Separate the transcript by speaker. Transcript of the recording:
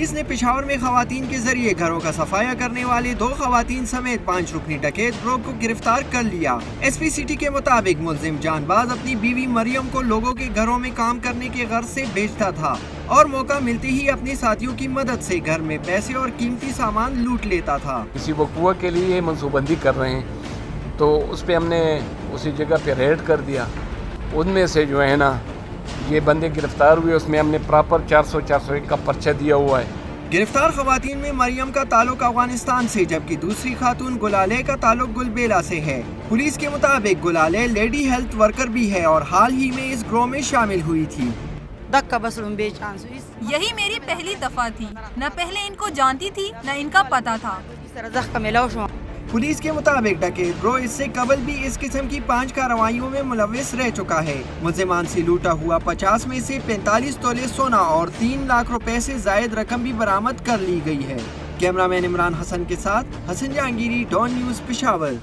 Speaker 1: Police ने पेशावर में खवातीन के जरिए घरों का सफाया करने वाले 2 खवातीन समेत 5 रुकनी डकैत गिरोह को गिरफ्तार कर लिया। एसपी सिटी के मुताबिक मुलजिम जानबाज अपनी बीवी मरियम को लोगों के घरों में काम करने के गर्ज से भेजता था और मौका मिलते ही अपने साथियों की मदद से घर में पैसे और कीमती सामान लूट लेता था।
Speaker 2: किसी वकूआ के लिए मनसूबबंदी कर रहे हैं तो उस पर हमने उसी जगह पे रेड कर दिया। उनमें से जो है ना ये बंदे गिरफ्तार हुए, उसमें हमने प्रॉपर 401 का पर्चा दिया हुआ है।
Speaker 1: गिरफ्तार खवातीन में मरियम का ताल्लुक अफगानिस्तान से जबकि दूसरी खातून गुलाले का ताल्लुक गुलबेला से है। पुलिस के मुताबिक गुलाले लेडी हेल्थ वर्कर भी है और हाल ही में इस गिरोह में शामिल हुई थी।
Speaker 3: यही मेरी पहली दफा थी, न पहले इनको जानती थी न इनका पता था।
Speaker 1: पुलिस के मुताबिक डकैत गिरोह इससे कबल भी इस किस्म की 5 कार्रवाइयों में मुलविस रह चुका है। मुलजिमान से लूटा हुआ 50 में से 45 तोले सोना और 3 लाख रुपए से जायद रकम भी बरामद कर ली गई है। कैमरामैन इमरान हसन के साथ हसन जहांगीरी, डॉन न्यूज़, पेशावर।